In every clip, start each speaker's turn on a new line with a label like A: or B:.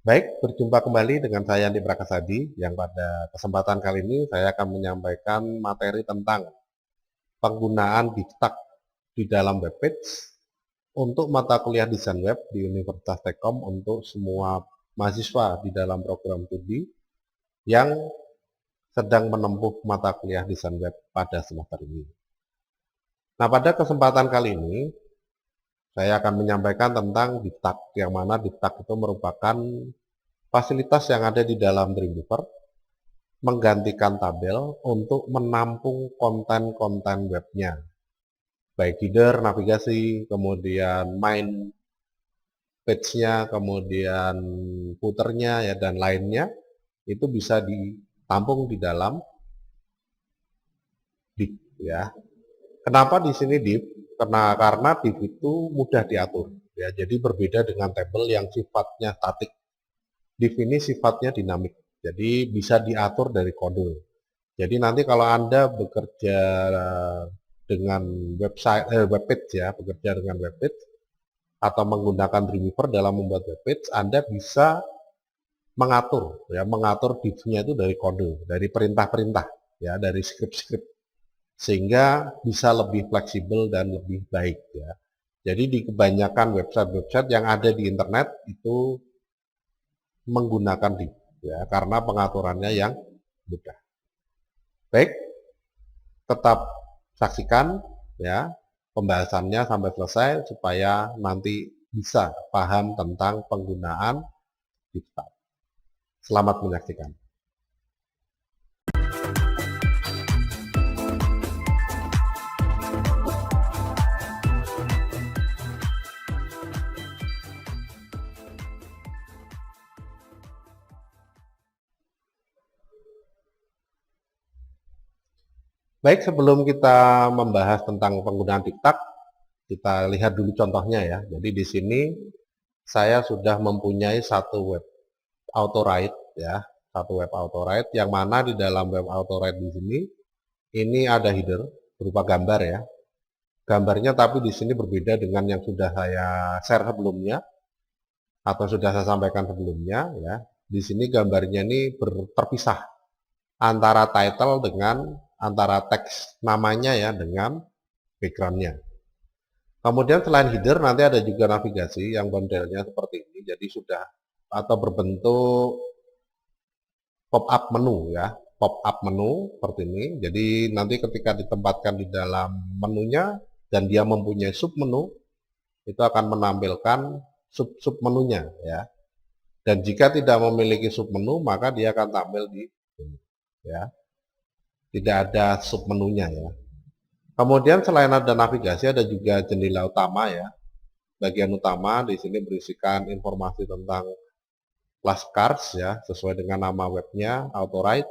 A: Baik, berjumpa kembali dengan saya Andi Prakasadi yang pada kesempatan kali ini saya akan menyampaikan materi tentang penggunaan Biftak di dalam webpage untuk mata kuliah desain web di Universitas Tekkom untuk semua mahasiswa di dalam program studi yang sedang menempuh mata kuliah desain web pada semester ini. Nah, pada kesempatan kali ini saya akan menyampaikan tentang Biftak, yang mana Biftak itu merupakan fasilitas yang ada di dalam Dreamweaver menggantikan tabel untuk menampung konten-konten webnya, baik header, navigasi, kemudian main page-nya, kemudian footer-nya ya dan lainnya itu bisa ditampung di dalam div ya. Kenapa di sini div? Karena div itu mudah diatur ya. Jadi berbeda dengan tabel yang sifatnya statik. Div ini sifatnya dinamik. Jadi bisa diatur dari kode. Jadi nanti kalau Anda bekerja dengan webpage ya, bekerja dengan webpage atau menggunakan Dreamweaver dalam membuat webpage, Anda bisa mengatur div-nya itu dari kode, dari perintah-perintah ya, dari script-script sehingga bisa lebih fleksibel dan lebih baik ya. Jadi di kebanyakan website-website yang ada di internet itu menggunakan div ya, karena pengaturannya yang mudah. Baik, tetap saksikan ya pembahasannya sampai selesai supaya nanti bisa paham tentang penggunaan Biftak. Selamat menyaksikan. Baik, sebelum kita membahas tentang penggunaan Biftak, kita lihat dulu contohnya ya. Jadi di sini saya sudah mempunyai satu web auto-write ya, satu web auto-write yang mana di dalam web auto-write di sini ini ada header berupa gambar ya. Gambarnya tapi di sini berbeda dengan yang sudah saya share sebelumnya atau sudah saya sampaikan sebelumnya ya. Di sini gambarnya ini terpisah antara title dengan antara teks namanya ya dengan backgroundnya. Kemudian selain header nanti ada juga navigasi yang modelnya seperti ini. Jadi sudah atau berbentuk pop-up menu ya, pop-up menu seperti ini. Jadi nanti ketika ditempatkan di dalam menunya dan dia mempunyai sub menu, itu akan menampilkan sub menunya ya. Dan jika tidak memiliki sub menu, maka dia akan tampil di sini ya. Tidak ada sub menunya ya. Kemudian selain ada navigasi, ada juga jendela utama ya. Bagian utama di sini berisikan informasi tentang flashcards ya, sesuai dengan nama webnya, auto-write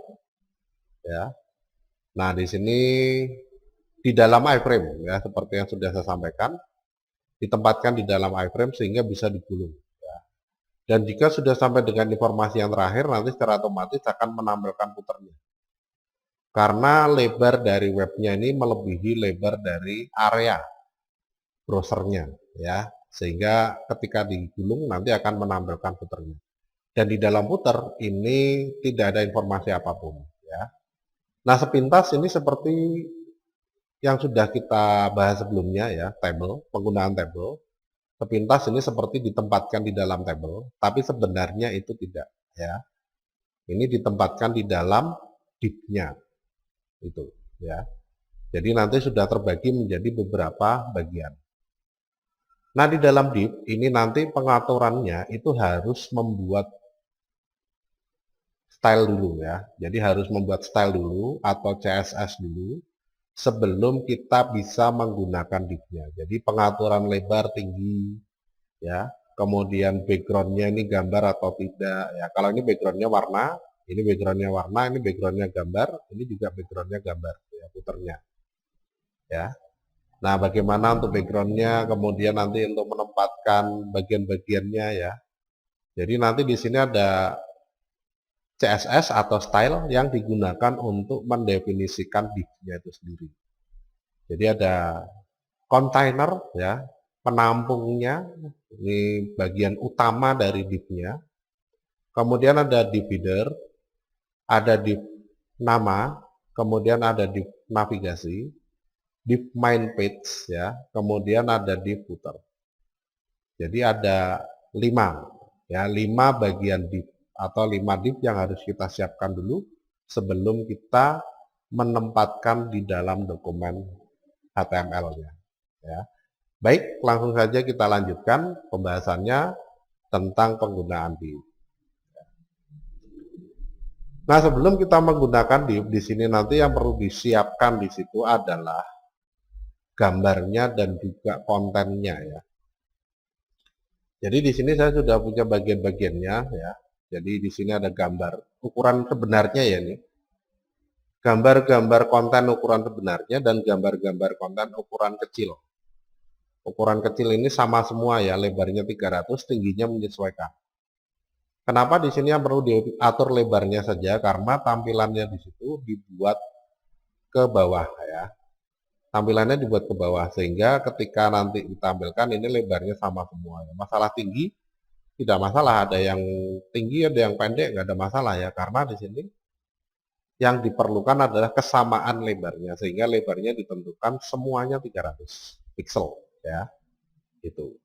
A: ya. Nah, di sini di dalam iframe ya, seperti yang sudah saya sampaikan, ditempatkan di dalam iframe sehingga bisa digulung. Ya. Dan jika sudah sampai dengan informasi yang terakhir, nanti secara otomatis akan menampilkan puternya. Karena lebar dari webnya ini melebihi lebar dari area browsernya, ya, sehingga ketika digulung nanti akan menampilkan puternya. Dan di dalam puter ini tidak ada informasi apapun, ya. Nah, sepintas ini seperti yang sudah kita bahas sebelumnya ya, table, penggunaan table. Sepintas ini seperti ditempatkan di dalam table, tapi sebenarnya itu tidak ya. Ini ditempatkan di dalam div-nya itu ya. Jadi nanti sudah terbagi menjadi beberapa bagian. Nah, di dalam div ini nanti pengaturannya itu harus membuat style dulu ya. Jadi harus membuat style dulu atau CSS dulu sebelum kita bisa menggunakan div-nya. Jadi pengaturan lebar, tinggi, ya. Kemudian background-nya ini gambar atau tidak. Ya, kalau ini background-nya warna, ini background-nya warna, ini background-nya gambar, ini juga background-nya gambar, ya, puternya. Ya. Nah, bagaimana untuk background-nya, kemudian nanti untuk menempatkan bagian-bagiannya ya. Jadi nanti di sini ada CSS atau style yang digunakan untuk mendefinisikan div-nya itu sendiri. Jadi ada container ya, penampungnya, ini bagian utama dari div-nya. kemudian ada div header, ada div nama, kemudian ada div navigasi, div main page ya, kemudian ada div footer. Jadi ada 5 ya, 5 bagian div atau 5 div yang harus kita siapkan dulu sebelum kita menempatkan di dalam dokumen HTML-nya ya. Baik, langsung saja kita lanjutkan pembahasannya tentang penggunaan div. Nah, sebelum kita menggunakan div, di sini nanti yang perlu disiapkan di situ adalah gambarnya dan juga kontennya ya. Jadi di sini saya sudah punya bagian-bagiannya ya. Jadi di sini ada gambar ukuran sebenarnya ya nih. Gambar-gambar konten ukuran sebenarnya dan gambar-gambar konten ukuran kecil. Ukuran kecil ini sama semua ya, lebarnya 300, tingginya menyesuaikan. Kenapa di sini yang perlu diatur lebarnya saja? Karena tampilannya di situ dibuat ke bawah ya. Tampilannya dibuat ke bawah sehingga ketika nanti ditampilkan ini lebarnya sama semua. Masalah tinggi tidak masalah, ada yang tinggi ada yang pendek nggak ada masalah ya, karena di sini yang diperlukan adalah kesamaan lebarnya sehingga lebarnya ditentukan semuanya 300 pixel ya. Itu.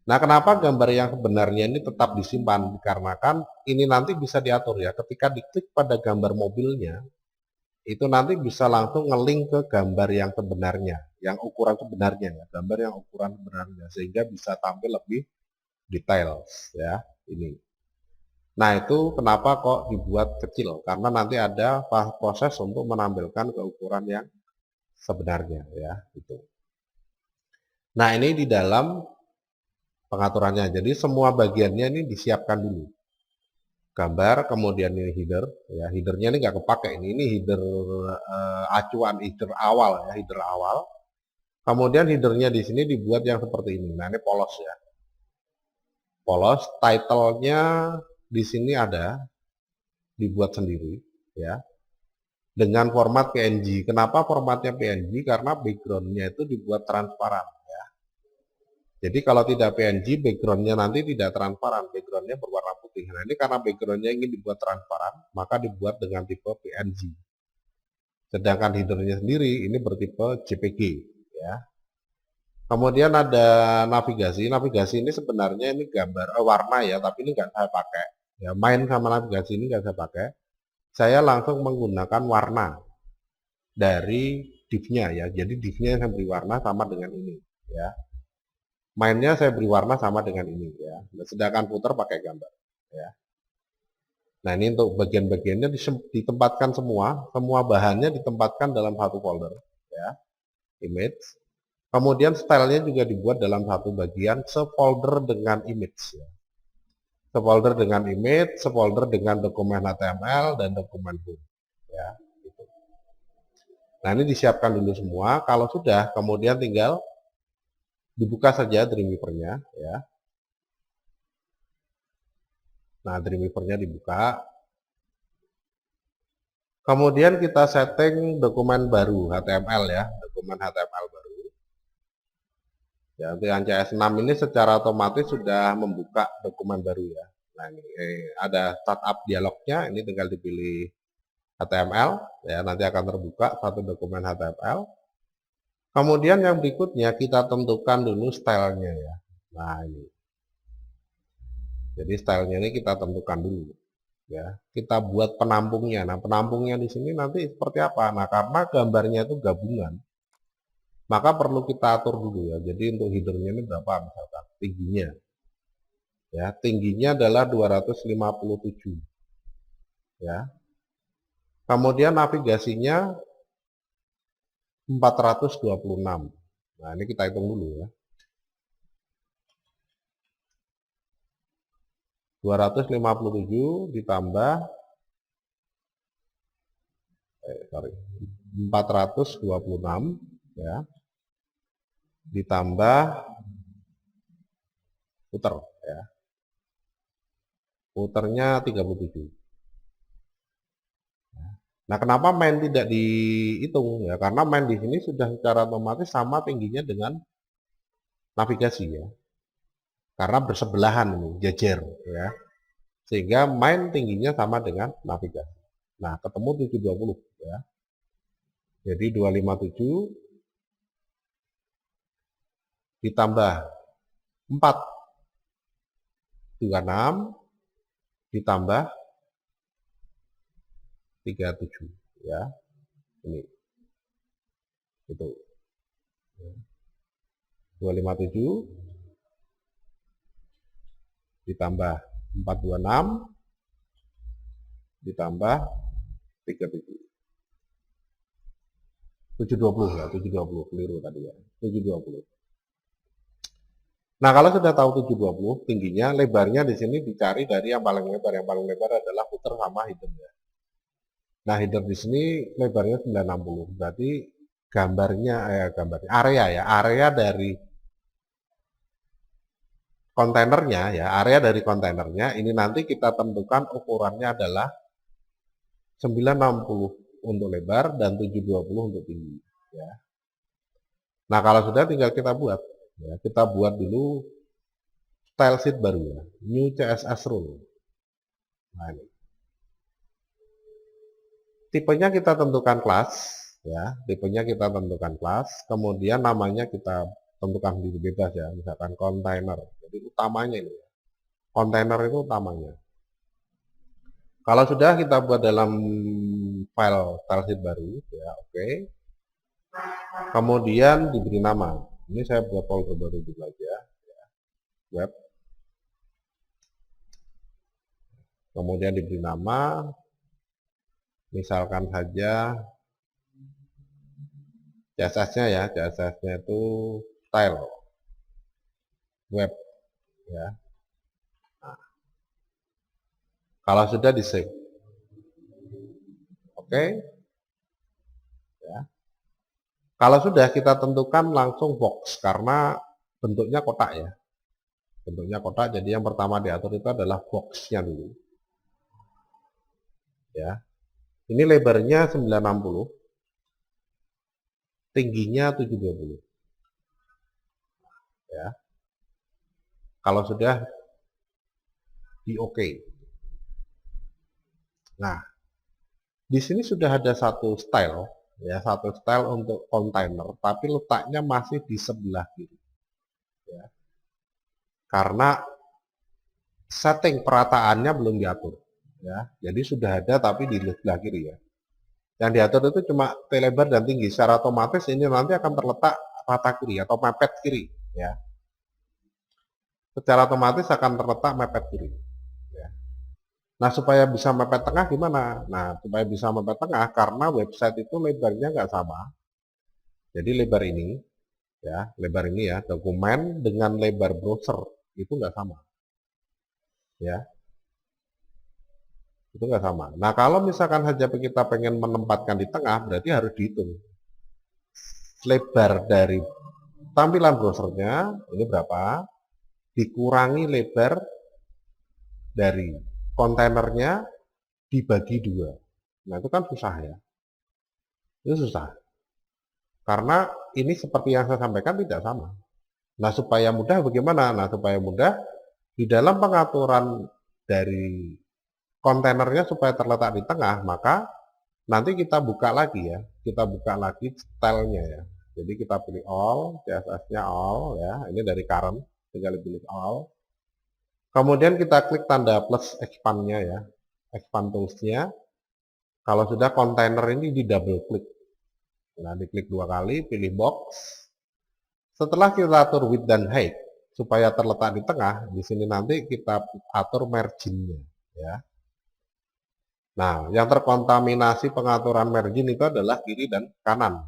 A: Nah, kenapa gambar yang sebenarnya ini tetap disimpan? Dikarenakan ini nanti bisa diatur ya, ketika diklik pada gambar mobilnya itu nanti bisa langsung ngelink ke gambar yang sebenarnya, yang ukuran sebenarnya ya, gambar yang ukuran sebenarnya sehingga bisa tampil lebih detail ya ini. Nah, itu kenapa kok dibuat kecil? Karena nanti ada proses untuk menampilkan ke ukuran yang sebenarnya ya itu. Nah, ini di dalam pengaturannya. Jadi semua bagiannya ini disiapkan dulu. Gambar, kemudian ini header, ya headernya ini nggak kepake ini header acuan, header awal ya, header awal. Kemudian headernya di sini dibuat yang seperti ini. Nah, ini polos ya, polos. Title-nya di sini ada, dibuat sendiri ya, dengan format PNG. Kenapa formatnya PNG? Karena background-nya itu dibuat transparan. Jadi kalau tidak PNG, background-nya nanti tidak transparan, background-nya berwarna putih. Nah, ini karena background-nya ingin dibuat transparan, maka dibuat dengan tipe PNG. Sedangkan header-nya sendiri ini bertipe JPG ya. Kemudian ada navigasi. Navigasi ini sebenarnya ini gambar warna ya, tapi ini nggak saya pakai. Ya, main sama navigasi ini nggak saya pakai. Saya langsung menggunakan warna dari div-nya ya. Jadi div-nya saya beri warna sama dengan ini ya. Mainnya saya beri warna sama dengan ini ya. Sedangkan footer pakai gambar ya. Nah, ini untuk bagian-bagiannya ditempatkan semua bahannya ditempatkan dalam satu folder ya. Image. Kemudian stylenya juga dibuat dalam satu bagian sefolder dengan image ya. Sefolder dengan image, sefolder dengan dokumen HTML dan dokumen HUM ya. Gitu. Nah, ini disiapkan dulu semua. Kalau sudah, kemudian tinggal dibuka saja Dreamweaver-nya ya. Nah, Dreamweaver-nya dibuka. Kemudian kita setting dokumen baru HTML ya, dokumen HTML baru. Ya, dengan CS6 ini secara otomatis sudah membuka dokumen baru ya. Nah, ini ada startup dialognya, ini tinggal dipilih HTML ya, nanti akan terbuka satu dokumen HTML. Kemudian yang berikutnya kita tentukan dulu stylenya ya. Nah, ini. Jadi stylenya ini kita tentukan dulu ya. Kita buat penampungnya. Nah, penampungnya di sini nanti seperti apa? Nah, karena gambarnya itu gabungan, maka perlu kita atur dulu ya. Jadi untuk headernya ini berapa misalkan tingginya. Ya, tingginya adalah 257 ya. Kemudian navigasinya 426. Nah, ini kita hitung dulu ya. 257 ditambah 426 ya. Ditambah footer ya. Footernya 37. Nah, kenapa main tidak dihitung ya? Karena main di sini sudah secara otomatis sama tingginya dengan navigasi ya. Karena bersebelahan ini, jejer ya. Sehingga main tingginya sama dengan navigasi. Nah, ketemu 720 ya. Jadi 257 ditambah 426 ditambah 37 ya. Ini. Itu. 257 ditambah 426 ditambah 37. 720 ya, 720 keliru tadi ya. 720. Nah, kalau sudah tahu 720 tingginya, lebarnya di sini dicari dari yang paling lebar. Yang paling lebar adalah footer sama header ya. Nah, header di sini lebarnya 960. Berarti gambarnya area ya, area dari kontainernya ya, area dari kontainernya ini nanti kita tentukan ukurannya adalah 960 untuk lebar dan 720 untuk tinggi ya. Nah, kalau sudah tinggal kita buat ya, kita buat dulu style sheet baru ya, new CSS rule. Nah, ini. Tipenya kita tentukan kelas ya, tipenya kita tentukan kelas, kemudian namanya kita tentukan di bebas ya, misalkan kontainer. Jadi utamanya ini ya. Kontainer itu utamanya. Kalau sudah kita buat dalam file style sheet baru ya, oke. Kemudian diberi nama. Ini saya buat folder baru dulu aja ya. Web. Kemudian diberi nama, misalkan saja CSS-nya ya, CSS-nya itu style web ya. Nah, kalau sudah di save, oke ya. Kalau sudah kita tentukan langsung box karena bentuknya kotak ya, bentuknya kotak. Jadi yang pertama diatur itu adalah boxnya dulu ya. Ini lebarnya 960, tingginya 720 ya. Kalau sudah di OK. Nah, di sini sudah ada satu style ya, satu style untuk kontainer, tapi letaknya masih di sebelah kiri ya. Karena setting perataannya belum diatur ya. Jadi sudah ada tapi di sebelah kiri ya. Yang diatur itu cuma lebar dan tinggi. Secara otomatis ini nanti akan terletak rata kiri atau mepet kiri ya. Secara otomatis akan terletak mepet kiri ya. Nah, supaya bisa mepet tengah gimana? Nah, supaya bisa mepet tengah karena website itu lebarnya nggak sama. Jadi lebar ini ya, dokumen dengan lebar browser itu nggak sama ya, itu nggak sama. Nah, kalau misalkan saja kita pengen menempatkan di tengah, berarti harus dihitung lebar dari tampilan browsernya ini berapa, dikurangi lebar dari kontainernya dibagi 2. Nah, itu kan susah ya, itu susah karena ini seperti yang saya sampaikan tidak sama. Nah, supaya mudah bagaimana? Nah, supaya mudah di dalam pengaturan dari kontainernya supaya terletak di tengah, maka nanti kita buka lagi ya, kita buka lagi stylenya ya. Jadi kita pilih all, CSS-nya all ya, ini dari current, tinggal pilih all. Kemudian kita klik tanda plus expand-nya ya, expand tools-nya. Kalau sudah kontainer ini di double klik. Nah, diklik 2 kali, pilih box. Setelah kita atur width dan height supaya terletak di tengah, di sini nanti kita atur margin-nya ya. Nah, yang terkontaminasi pengaturan margin itu adalah kiri dan kanan.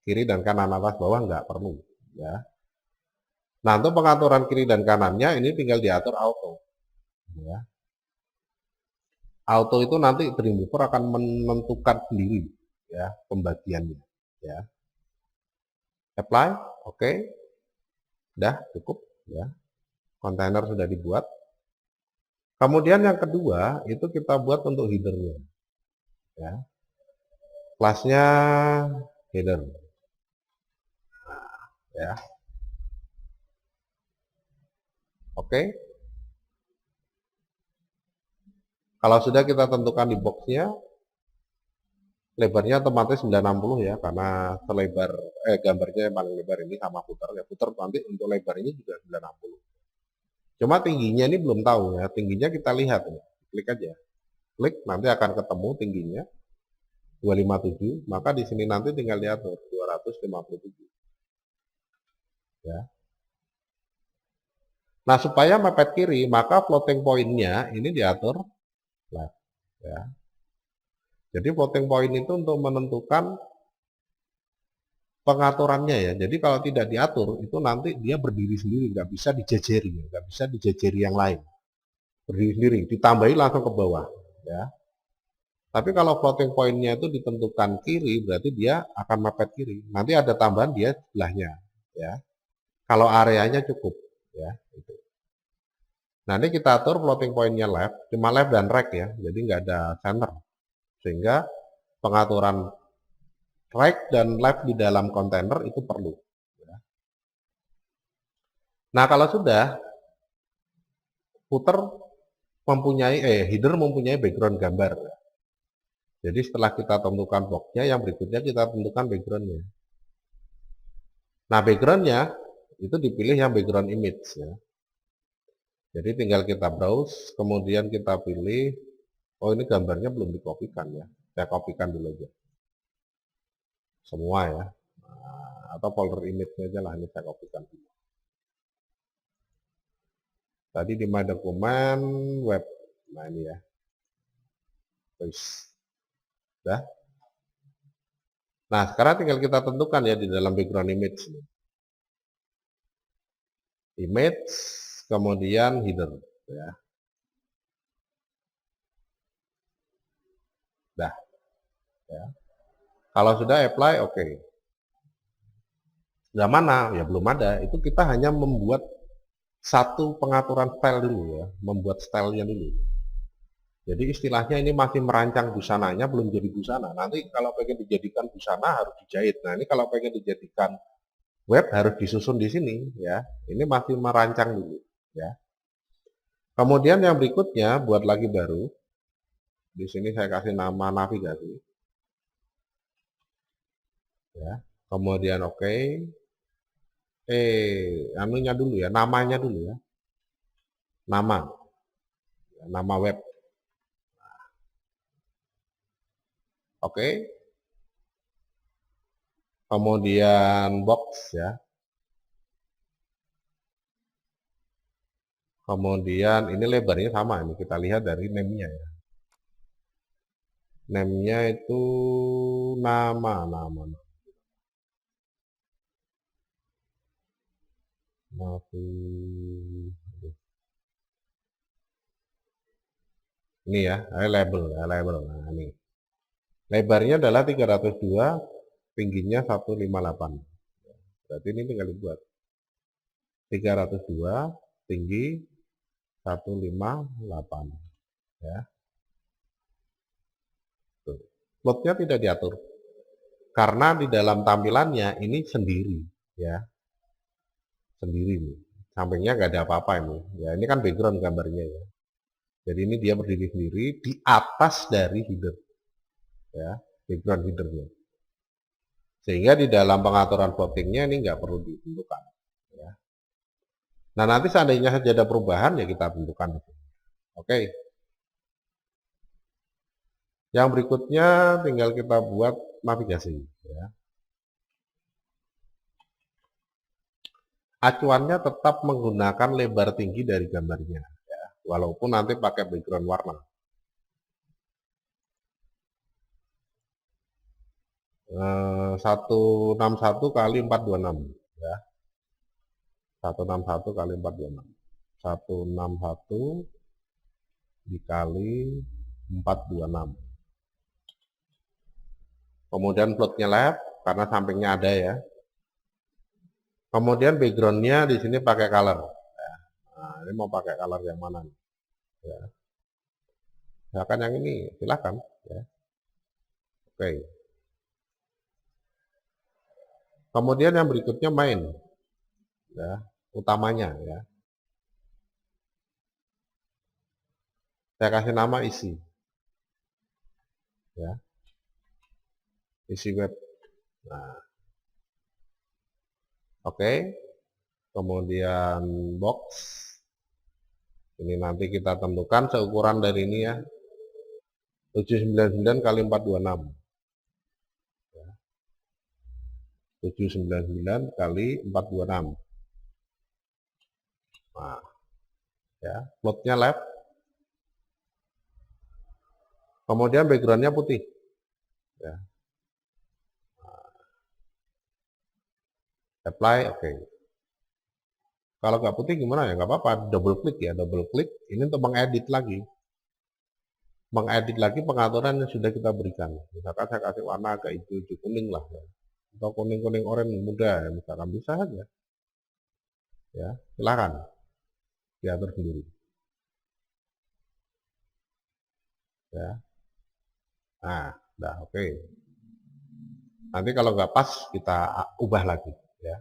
A: Kiri dan kanan, atas bawah nggak perlu ya. Nah, untuk pengaturan kiri dan kanannya ini tinggal diatur auto ya. Auto itu nanti Dreamweaver akan menentukan sendiri ya pembagiannya ya. Apply, oke. Udah cukup ya. Kontainer sudah dibuat. Kemudian yang kedua itu kita buat untuk headernya ya. Kelasnya header. Nah, ya. Oke. Kalau sudah kita tentukan di boxnya, lebarnya otomatis 960 ya, karena selebar gambarnya yang paling lebar ini sama footer ya. Footer nanti untuk lebar ini juga 960. Cuma tingginya ini belum tahu ya. Tingginya kita lihat ya. Klik aja. Klik nanti akan ketemu tingginya 257, maka di sini nanti tinggal diatur 257. Ya. Nah, supaya mepet kiri, maka floating point-nya ini diatur left ya. Jadi floating point itu untuk menentukan pengaturannya ya. Jadi kalau tidak diatur itu nanti dia berdiri sendiri, nggak bisa dijejeri, nggak bisa dijejeri yang lain. Berdiri sendiri, ditambahi langsung ke bawah ya. Tapi kalau floating point-nya itu ditentukan kiri, berarti dia akan mepet kiri. Nanti ada tambahan dia sebelahnya ya. Kalau areanya cukup ya. Itu. Nah ini kita atur floating point-nya left, cuma left dan right ya. Jadi nggak ada center. Sehingga pengaturan right dan left di dalam kontainer itu perlu. Nah kalau sudah, footer mempunyai, header mempunyai background gambar. Jadi setelah kita tentukan boxnya, yang berikutnya kita tentukan backgroundnya. Nah backgroundnya itu dipilih yang background image ya. Jadi tinggal kita browse, kemudian kita pilih, oh ini gambarnya belum dikopikan ya. Saya kopikan dulu aja. Semua ya. Nah, atau folder image-nya aja lah, ini saya kopikan dulu. Tadi di my dokumen web. Nah ini ya. Terus. Dah. Nah, sekarang tinggal kita tentukan ya di dalam background image. Image, kemudian header. Ya. Dah. Ya. Kalau sudah apply, oke. Nah mana? Ya belum ada. Itu kita hanya membuat satu pengaturan style dulu ya. Membuat stylenya dulu. Jadi istilahnya ini masih merancang busananya, belum jadi busana. Nanti kalau pengen dijadikan busana harus dijahit. Nah ini kalau pengen dijadikan web harus disusun di sini ya. Ini masih merancang dulu ya. Kemudian yang berikutnya buat lagi baru. Di sini saya kasih nama navigasi. Ya. Kemudian oke. Anunya dulu ya, namanya dulu ya. Nama. Nama web. Oke. Kemudian box ya. Kemudian ini lebarnya sama, ini kita lihat dari name-nya ya. Name-nya itu nama. Ini ya, label. Nah, ini. Lebarnya adalah 302, tingginya 158. Berarti ini tinggal dibuat. 302, tinggi 158. Ya. Plotnya tidak diatur. Karena di dalam tampilannya ini sendiri, ya. Sendiri nih. Sampingnya nggak ada apa-apa ini. Ya, ini kan background gambarnya ya. Jadi ini dia berdiri sendiri di atas dari header. Ya, background headernya. Sehingga di dalam pengaturan plottingnya ini nggak perlu ditentukan. Ya. Nah nanti seandainya saja ada perubahan ya kita tentukan. Oke. Yang berikutnya tinggal kita buat navigasi. Ya. Acuannya tetap menggunakan lebar tinggi dari gambarnya. Ya. Walaupun nanti pakai background warna. 161 kali 426 ya. 161 kali 426. 161 dikali 426. Kemudian plotnya left karena sampingnya ada ya. Kemudian backgroundnya di sini pakai color. Ya. Nah, ini mau pakai color yang mana nih? Ya. Silakan yang ini, silakan. Ya. Oke. Kemudian yang berikutnya main, ya, utamanya ya. Saya kasih nama isi, ya, isi web. Nah, oke. Kemudian box. Ini nanti kita tentukan seukuran dari ini ya. 799 kali 426. 799 kali 426. Nah, ya, floatnya left. Kemudian backgroundnya putih. Ya. Apply, oke. Kalau nggak putih gimana ya? Nggak apa-apa, double klik ya, double klik. Ini untuk mengedit lagi. Mengedit lagi pengaturan yang sudah kita berikan. Misalkan saya kasih warna agak hijau kuning lah. Ya. Atau kuning-kuning oranye muda, ya. Misalkan bisa saja. Ya, silakan diatur sendiri. Ya. Nah, udah oke. Nanti kalau nggak pas kita ubah lagi. Ya.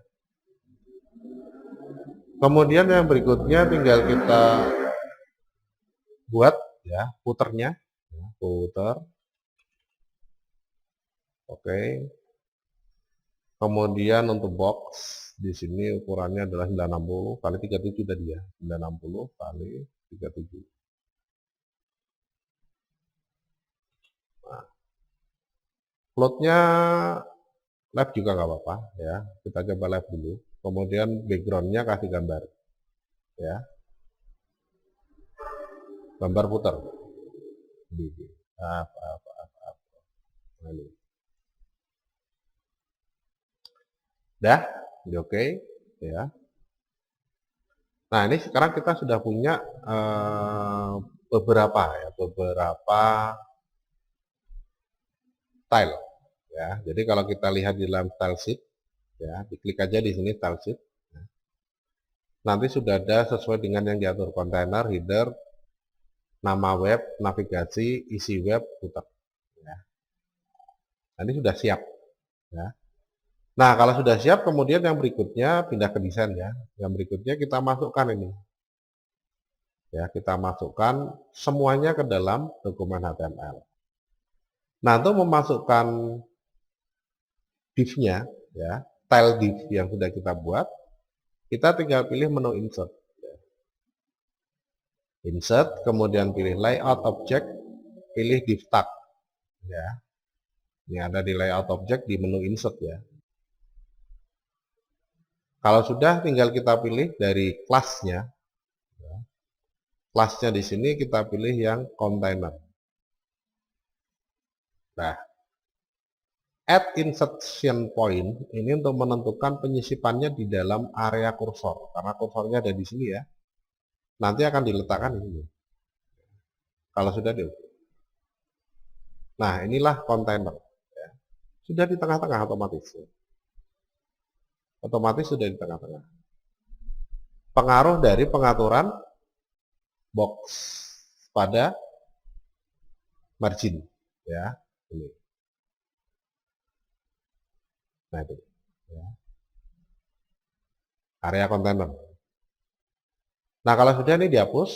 A: Kemudian yang berikutnya tinggal kita buat ya footernya, ya, footer. Oke. Kemudian untuk box di sini ukurannya adalah 960 kali 37 tadi ya, 960 kali 37. Nah, floatnya left juga nggak apa-apa ya, kita coba left dulu. Kemudian backgroundnya kasih gambar, ya, gambar putar. Nah, ini. Dah, ini oke, ya. Nah ini sekarang kita sudah punya beberapa tile, ya. Jadi kalau kita lihat di dalam style sheet, ya, diklik aja di sini style sheet. Ya. Nanti sudah ada sesuai dengan yang diatur kontainer, header, nama web, navigasi, isi web, footer. Ya. Nanti sudah siap. Ya. Nah kalau sudah siap, kemudian yang berikutnya pindah ke desain ya. Yang berikutnya kita masukkan ini. Ya, kita masukkan semuanya ke dalam dokumen HTML. Nah, untuk memasukkan div-nya, ya, tile div yang sudah kita buat, kita tinggal pilih menu insert. Insert, kemudian pilih layout object, pilih div tag. Ya. Ini ada di layout object di menu insert ya. Kalau sudah, tinggal kita pilih dari kelasnya. Ya. Kelasnya di sini kita pilih yang container. Nah, add insertion point ini untuk menentukan penyisipannya di dalam area kursor. Karena kursornya ada di sini ya. Nanti akan diletakkan di sini. Kalau sudah di Nah, inilah kontainer. Ya. Sudah di tengah-tengah otomatis. Ya. Otomatis sudah di tengah-tengah. Pengaruh dari pengaturan box pada margin. Ya, ini. Nah, itu. Ya. Area kontainer. Nah, kalau sudah ini dihapus,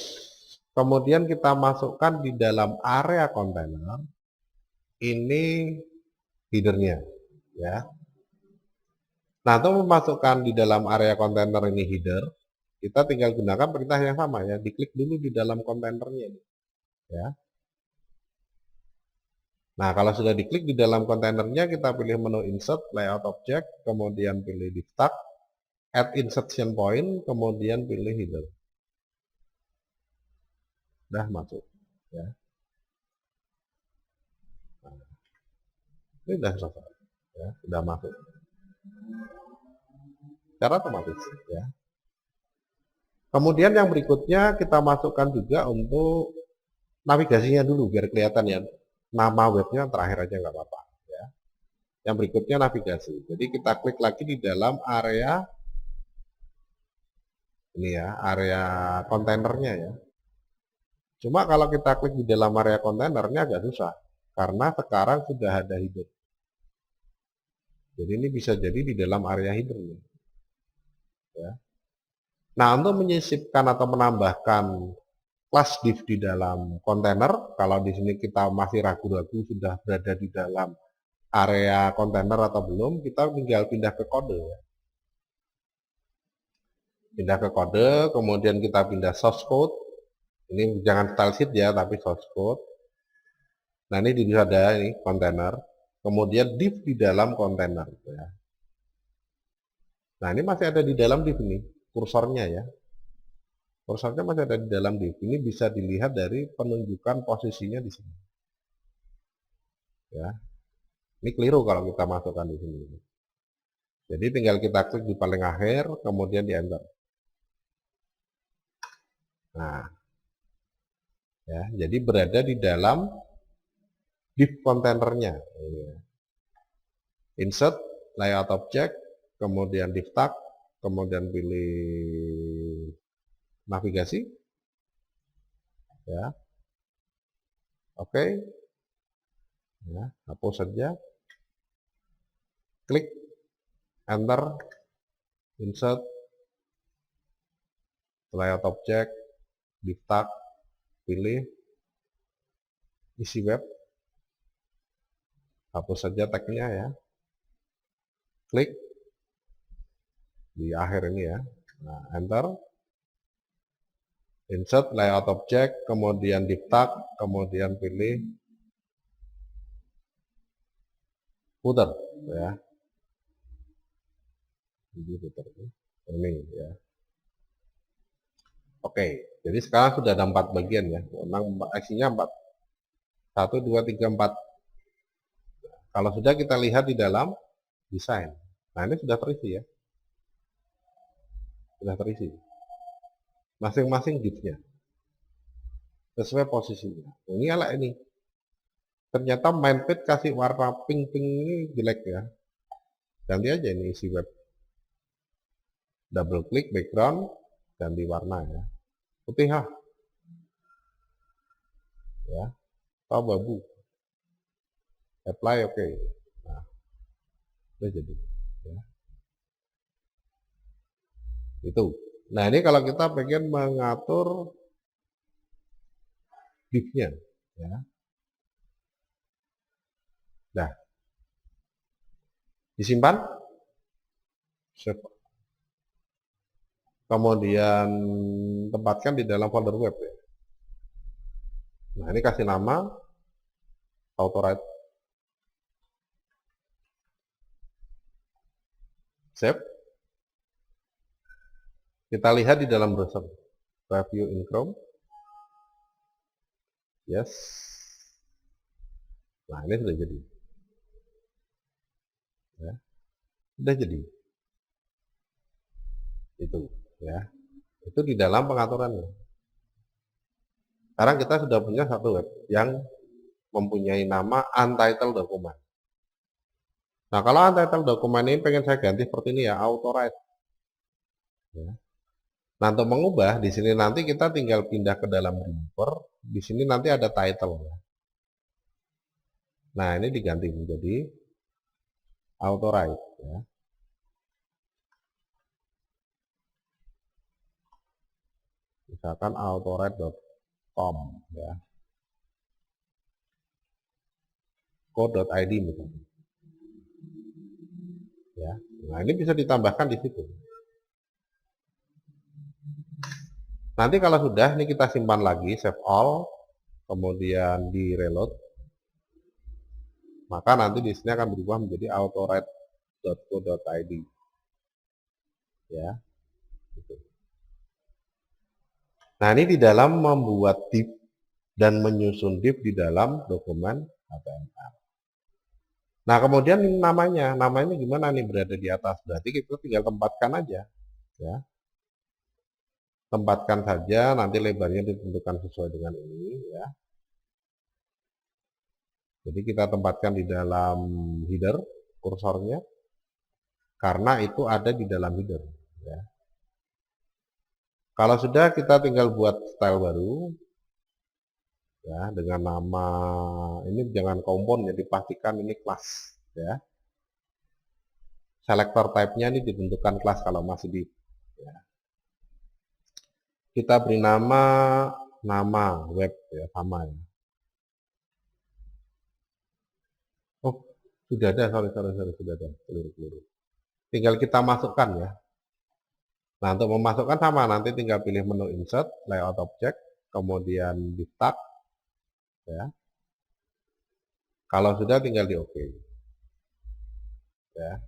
A: kemudian kita masukkan di dalam area kontainer, ini headernya. Ya. Nah, untuk memasukkan di dalam area kontainer ini header, kita tinggal gunakan perintah yang sama ya, diklik dulu di dalam kontainernya. Ya. Nah, kalau sudah diklik di dalam kontainernya, kita pilih menu insert, layout object, kemudian pilih div tag, add insertion point, kemudian pilih header. Sudah masuk. Ya. Nah, ini sudah selesai. Ya, sudah masuk. Secara otomatis. Ya. Kemudian yang berikutnya kita masukkan juga untuk navigasinya dulu, biar kelihatan ya. Nama webnya terakhir aja nggak apa-apa. Ya. Yang berikutnya navigasi. Jadi kita klik lagi di dalam area ini ya, area kontainernya ya. Cuma kalau kita klik di dalam area kontainernya agak susah, karena sekarang sudah ada header. Jadi ini bisa jadi di dalam area header. Ya. Nah, untuk menyisipkan atau menambahkan kelas div di dalam kontainer. Kalau di sini kita masih ragu-ragu sudah berada di dalam area kontainer atau belum, kita tinggal pindah ke kode. Pindah ke kode, kemudian kita pindah source code. Ini jangan style sheet ya, tapi source code. Nah ini bisa ada ini kontainer. Kemudian div di dalam kontainer. Ya. Nah ini masih ada di dalam div ini, kursornya ya. Kursornya masih ada di dalam div. Ini bisa dilihat dari penunjukan posisinya di sini. Ya. Ini keliru kalau kita masukkan di sini. Jadi tinggal kita klik di paling akhir, kemudian di enter. Nah, ya, jadi berada di dalam div kontainernya. Insert, layout object, kemudian div tag, kemudian pilih navigasi. Ya. Oke. Ya, hapus saja. Klik, enter, insert, layout object, div tag, pilih isi web, hapus saja tagnya ya, klik di akhir ini ya, nah enter, insert layout object, kemudian div tag, kemudian pilih footer ya, ini footer ini ya. Oke, jadi sekarang sudah ada 4 bagian ya, memang isinya 4, 1, 2, 3, 4. Kalau sudah kita lihat di dalam desain, nah ini sudah terisi ya, sudah terisi masing-masing divnya sesuai posisinya. Ini ala ini ternyata main page kasih warna pink ini jelek ya, ganti aja ini isi web, double klik background, ganti warna ya, putih ya, atau babu, apply oke. Nah udah jadi ya. Itu. Nah ini kalau kita pengen mengatur divnya ya. Nah disimpan, save, kemudian tempatkan di dalam folder web ya. Nah ini kasih nama authorite, save. Kita lihat di dalam browser, review in Chrome, yes. Nah ini sudah jadi ya. Sudah jadi itu ya, itu di dalam pengaturannya. Sekarang kita sudah punya satu web yang mempunyai nama untitled document. Nah kalau untitled document ini pengen saya ganti seperti ini ya, authorite ya. Nah untuk mengubah di sini nanti kita tinggal pindah ke dalam reviewer, di sini nanti ada title ya. Nah ini diganti menjadi authorite ya. Misalkan authorite.com ya, co.id misalnya ya. Nah ini bisa ditambahkan di situ. Nanti kalau sudah ini kita simpan lagi, save all, kemudian di reload, maka nanti di sini akan berubah menjadi authorite.co.id ya. Nah ini di dalam membuat div dan menyusun div di dalam dokumen HTML. Nah kemudian namanya gimana nih, berada di atas, berarti kita tinggal tempatkan aja ya, tempatkan saja, nanti lebarnya ditentukan sesuai dengan ini ya. Jadi kita tempatkan di dalam header kursornya, karena itu ada di dalam header ya. Kalau sudah, kita tinggal buat style baru ya, dengan nama ini jangan kompon ya, dipastikan ini kelas ya. Selector type-nya ini ditentukan kelas kalau masih di ya. Kita beri nama nama web ya, sama ya. Oh, sudah ada, sorry, sudah ada, keliru. Tinggal kita masukkan ya. Nah, untuk memasukkan sama, nanti tinggal pilih menu insert, layout object, kemudian di tag, ya. Kalau sudah tinggal di OK. Ya.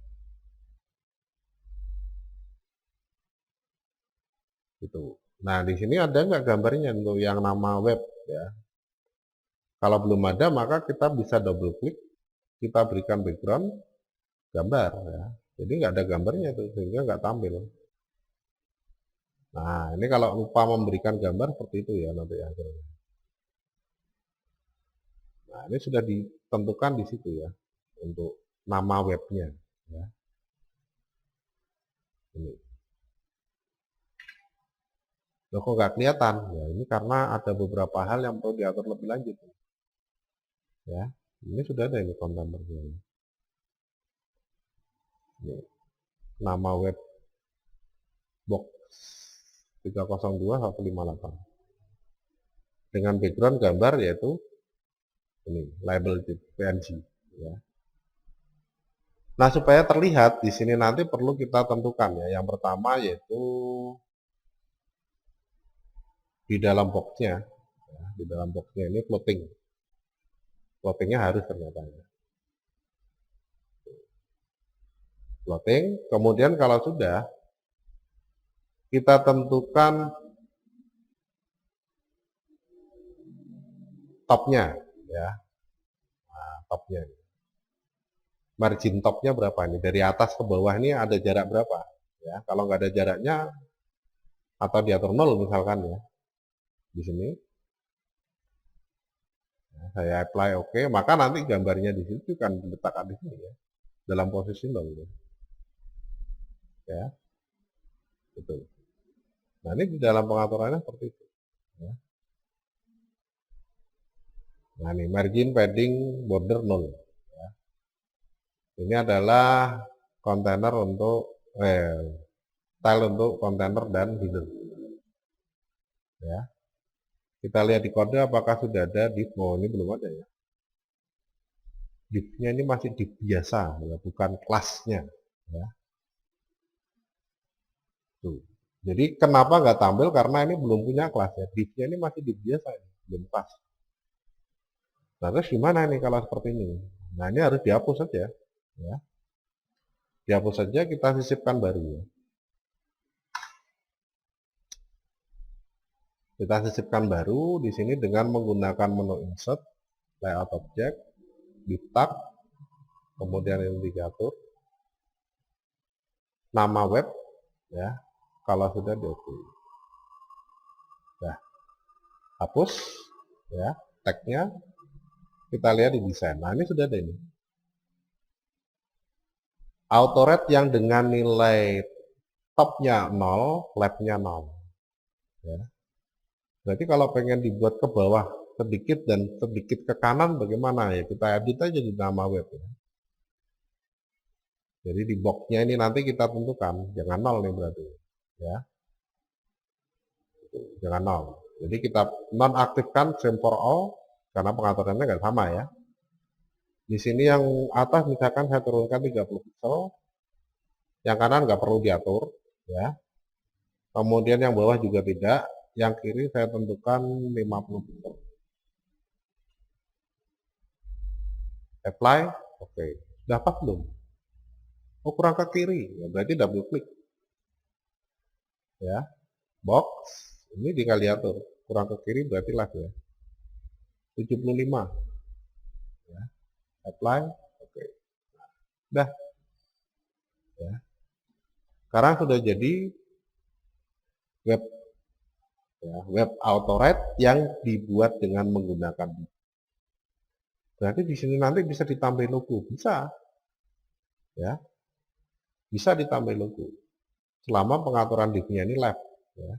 A: Gitu. Nah, di sini ada nggak gambarnya untuk yang nama web ya. Kalau belum ada, maka kita bisa double klik, kita berikan background gambar ya. Jadi nggak ada gambarnya tuh, sehingga nggak tampil. Nah, ini kalau lupa memberikan gambar seperti itu ya nanti akhirnya. Nah, ini sudah ditentukan di situ ya untuk nama webnya ya. Ini. Loh, kok nggak kelihatan? Ya, ini karena ada beberapa hal yang perlu diatur lebih lanjut. Ya, ini sudah ada ini kontenernya. Ini, nama web box 302.158 dengan background gambar yaitu ini label PNG ya. Nah, supaya terlihat di sini nanti perlu kita tentukan ya. Yang pertama yaitu di dalam boxnya ya, di dalam boxnya ini floatingnya harus ternyata ya. Floating, kemudian kalau sudah kita tentukan topnya ya. Nah, topnya margin topnya berapa ini, dari atas ke bawah ini ada jarak berapa ya. Kalau nggak ada jaraknya atau diatur 0 misalkan ya di sini ya, saya apply OK, maka nanti gambarnya di situ kan diletakkan di sini ya, dalam posisi 0 ya, itu. Nah, ini di dalam pengaturannya seperti itu ya. Nah, ini margin padding border 0 ya. Ini adalah kontainer untuk style untuk kontainer dan header ya. Kita lihat di kode apakah sudah ada div. Oh, ini belum ada ya. Div-nya ini masih div biasa ya, bukan kelasnya ya. Tuh. Jadi kenapa nggak tampil, karena ini belum punya kelas ya. Div-nya ini masih div biasa ya, belum kelas. Nah, terus gimana nih kalau seperti ini? Nah, ini harus dihapus saja ya. Dihapus saja, kita sisipkan baru ya. Kita sisipkan baru di sini dengan menggunakan menu insert, layout object, di tag, kemudian indikator, nama web ya. Kalau sudah di OK. Nah, hapus ya tagnya, kita lihat di desain. Nah, ini sudah ada ini. Autored yang dengan nilai topnya 0, labnya 0 ya. Berarti kalau pengen dibuat ke bawah sedikit dan sedikit ke kanan bagaimana ya, kita edit aja di nama web ya. Jadi di boxnya ini nanti kita tentukan jangan 0 nih berarti ya, jangan 0. Jadi kita nonaktifkan same for all karena pengaturannya nggak sama ya. Di sini yang atas misalkan saya turunkan 30 pixel, yang kanan nggak perlu diatur ya. Kemudian yang bawah juga tidak, yang kiri saya tentukan 50 pixel. Apply, oke. Dapat belum? Oh, kurang ke kiri, ya berarti double klik. Ya, box, ini tinggal diatur. Kurang ke kiri berarti live ya. 75. Ya, apply, oke. Dah. Ya. Sekarang sudah jadi web ya, web autorite yang dibuat dengan menggunakan. Berarti di sini nanti bisa ditambah logo, bisa. Ya. Bisa ditambah logo. Selama pengaturan div-nya ini live ya.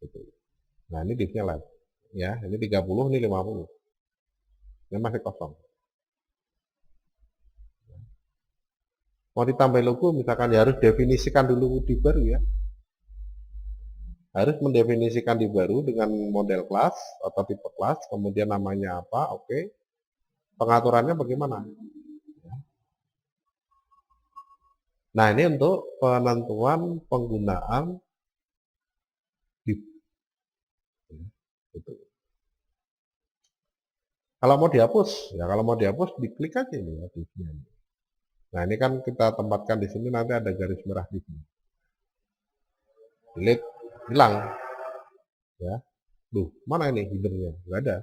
A: Gitu. Nah, ini div-nya live. Ya, ini 30, ini 50. Ini masih kosong. Mau ditambah logo misalkan ya harus definisikan dulu div baru ya. Harus mendefinisikan di baru dengan model kelas atau tipe kelas, kemudian namanya apa, oke. Pengaturannya bagaimana. Nah, ini untuk penentuan penggunaan div. Gitu. Kalau mau dihapus, ya kalau mau dihapus diklik aja ini ya divnya. Nah, ini kan kita tempatkan di sini, nanti ada garis merah di sini. Delete, hilang. Ya. Duh, mana ini headernya? Nggak ada.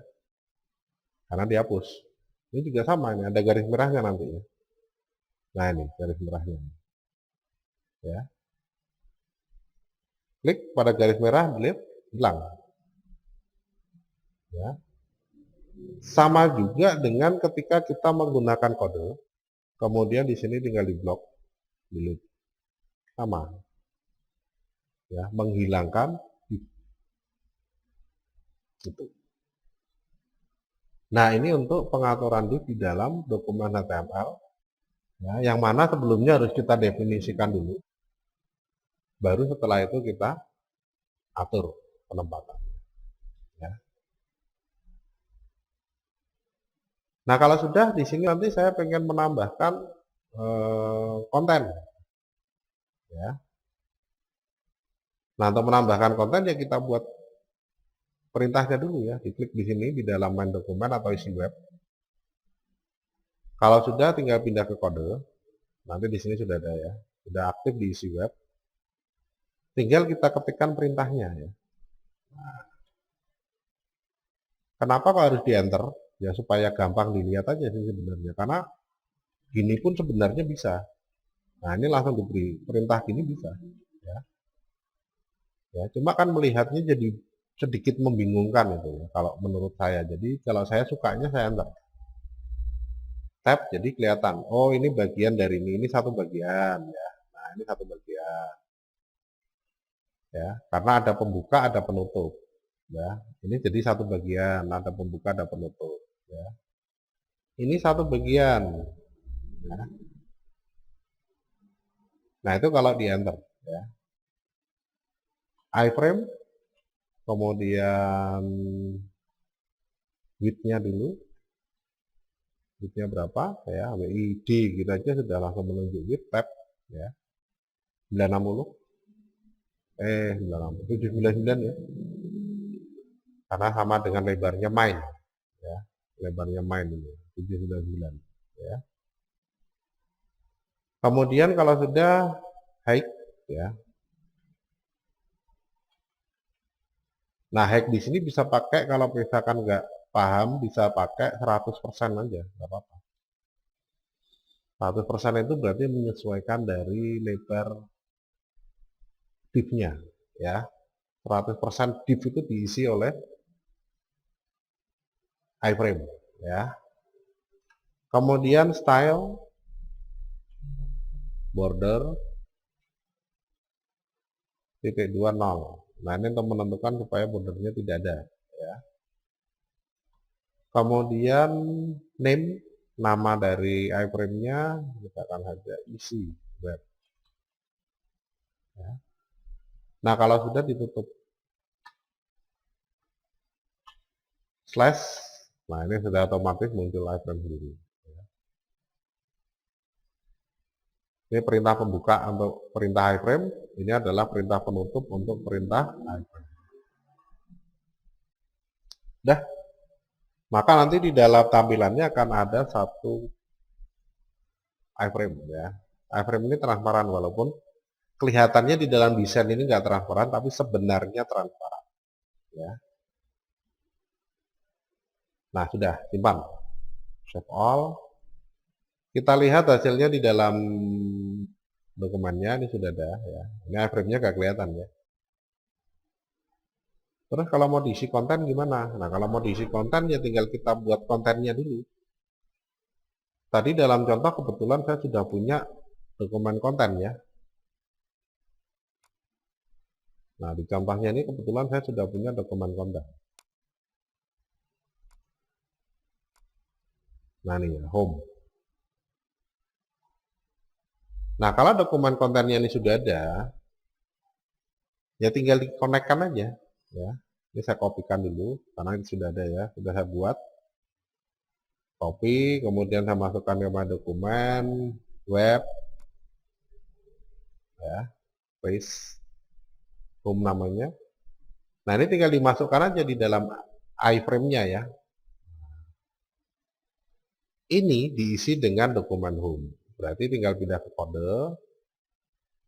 A: Karena dihapus. Ini juga sama, ini ada garis merahnya nanti ya. Nah, ini garis merahnya. Ya. Klik pada garis merah, delete, hilang. Ya. Sama juga dengan ketika kita menggunakan kode, kemudian di sini tinggal di blok, delete. Sama. Ya, menghilangkan itu. Nah, ini untuk pengaturan div di dalam dokumen HTML, ya, yang mana sebelumnya harus kita definisikan dulu, baru setelah itu kita atur penempatan. Ya. Nah, kalau sudah di sini nanti saya pengen menambahkan konten. Ya. Nah, untuk menambahkan konten ya kita buat perintahnya dulu ya, diklik di sini di dalam main dokumen atau isi web. Kalau sudah tinggal pindah ke kode, nanti di sini sudah ada ya, sudah aktif di isi web. Tinggal kita ketikkan perintahnya ya. Nah, kenapa kok harus di enter? Ya supaya gampang dilihat aja sih sebenarnya. Karena gini pun sebenarnya bisa. Nah, ini langsung diberi perintah gini bisa. Ya. Ya, cuma kan melihatnya jadi sedikit membingungkan itu ya, kalau menurut saya. Jadi kalau saya sukanya saya enter. Tab, jadi kelihatan. Oh, ini bagian dari ini satu bagian ya. Nah, ini satu bagian. Ya, karena ada pembuka, ada penutup. Ya, ini jadi satu bagian, ada pembuka, ada penutup. Ya. Ini satu bagian. Ya. Nah, itu kalau di enter. Ya. Iframe, kemudian width-nya dulu. Width-nya berapa? Ya, WID gitu aja sudah langsung menunjuk width tab. Ya. 960. 960. 799 ya. Karena sama dengan lebarnya main. Ya. Lebarnya main ini. 799. Ya. Kemudian kalau sudah height ya. Nah, height di sini bisa pakai kalau misalkan nggak paham bisa pakai 100% aja, nggak apa-apa. 100% itu berarti menyesuaikan dari lebar div-nya ya. 100% div itu diisi oleh iframe ya. Kemudian style border titik 20. Nah, ini untuk menentukan supaya bordernya tidak ada ya. Kemudian name, nama dari iframe-nya kita akan saja isi web ya. Nah, kalau sudah ditutup slash, nah ini sudah otomatis muncul iframe sendiri. Ini perintah pembuka untuk perintah iframe, ini adalah perintah penutup untuk perintah iframe. Dah, maka nanti di dalam tampilannya akan ada satu iframe ya. Iframe ini transparan walaupun kelihatannya di dalam desain ini nggak transparan, tapi sebenarnya transparan. Ya. Nah, sudah simpan. Save all. Kita lihat hasilnya di dalam dokumennya, ini sudah ada ya. Ini iframe-nya nggak kelihatan ya. Terus kalau mau diisi konten gimana? Nah, kalau mau diisi konten ya tinggal kita buat kontennya dulu. Tadi dalam contoh kebetulan saya sudah punya dokumen konten ya. Nah, di contohnya ini kebetulan saya sudah punya dokumen konten. Nah, ini ya, home. Nah, kalau dokumen kontennya ini sudah ada, Ya tinggal dikonekkan aja ya. Ini saya kopikan dulu karena ini sudah ada ya, sudah saya buat. Copy, kemudian saya masukkan ke dokumen web ya, paste home namanya. Nah, ini tinggal dimasukkan aja di dalam iframe-nya ya. Ini diisi dengan dokumen home. Berarti tinggal pindah ke kode.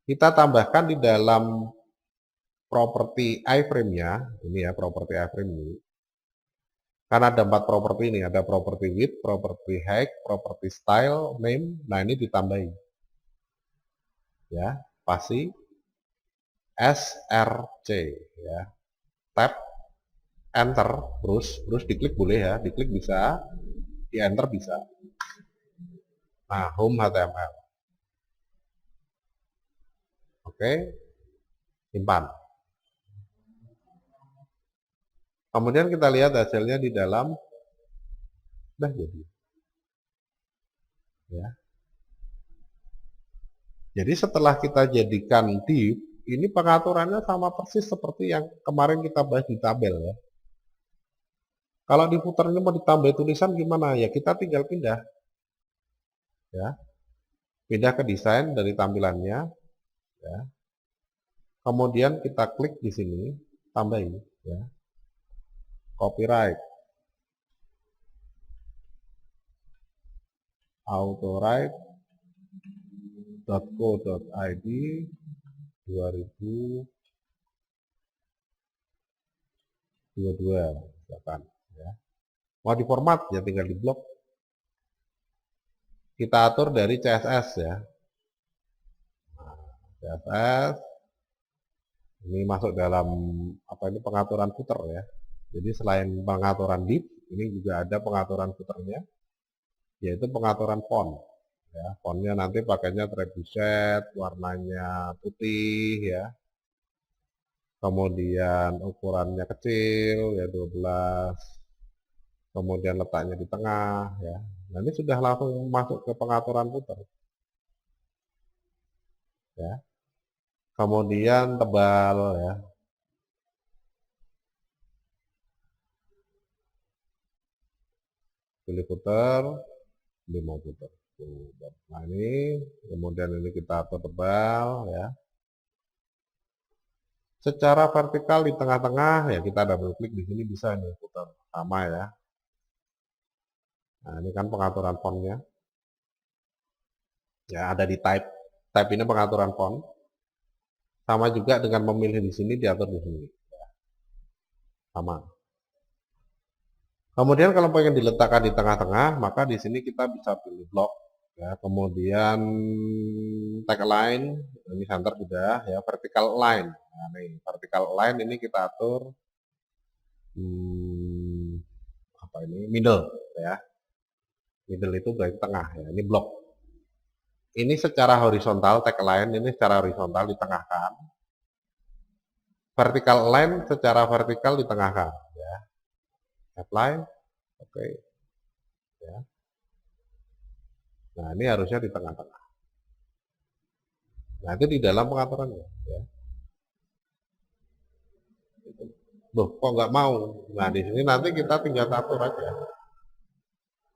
A: Kita tambahkan di dalam properti iframe-nya, ini ya properti iframe ini. Karena ada 4 properti ini, ada properti width, properti height, properti style, name. Nah, ini ditambahin. Ya, pasti SRC ya. Tab enter, terus diklik boleh ya, diklik bisa, di enter bisa. Nah, home HTML. Oke, simpan. Kemudian kita lihat hasilnya di dalam, udah jadi. Ya. Jadi setelah kita jadikan div, ini pengaturannya sama persis seperti yang kemarin kita bahas di tabel ya. Kalau di footer ini mau ditambah tulisan gimana? Ya kita tinggal pindah. Ya. Pindah ke desain dari tampilannya. Ya. Kemudian kita klik di sini, tambahin. Ya. Copyright. autoright.co.id 2022 misalkan ya. Mau diformat ya tinggal di blok. Kita atur dari CSS ya. Nah, CSS ini masuk dalam apa ini pengaturan footer ya. Jadi selain pengaturan div, ini juga ada pengaturan footernya, yaitu pengaturan font. Ya, fontnya nanti pakainya trebuchet, warnanya putih ya. Kemudian ukurannya kecil ya 12. Kemudian letaknya di tengah ya. Nah, ini sudah langsung masuk ke pengaturan footer. Ya. Kemudian tebal ya. Pilih footer, pilih mau footer. Nah, ini kemudian ini kita atur tebal ya. Secara vertikal di tengah-tengah ya kita double klik di sini bisa nih footer sama ya. Nah, ini kan pengaturan fontnya. Ya, ada di type. Type ini pengaturan font. Sama juga dengan memilih di sini diatur di sini. Sama. Kemudian kalau pengen diletakkan di tengah-tengah, maka di sini kita bisa pilih blok. Ya, kemudian tagline, ini center sudah ya, vertical line. Nah, nih, vertical line ini kita atur apa ini middle ya. Middle itu berarti tengah ya. Ini blok. Ini secara horizontal tagline ini secara horizontal ditengahkan. Vertical line secara vertikal ditengahkan ya. Apply. Oke. Ya. Nah, ini harusnya di tengah-tengah. Nah, itu di dalam pengaturannya ya. Loh, kok nggak mau? Nah, di sini nanti kita tinggal atur aja.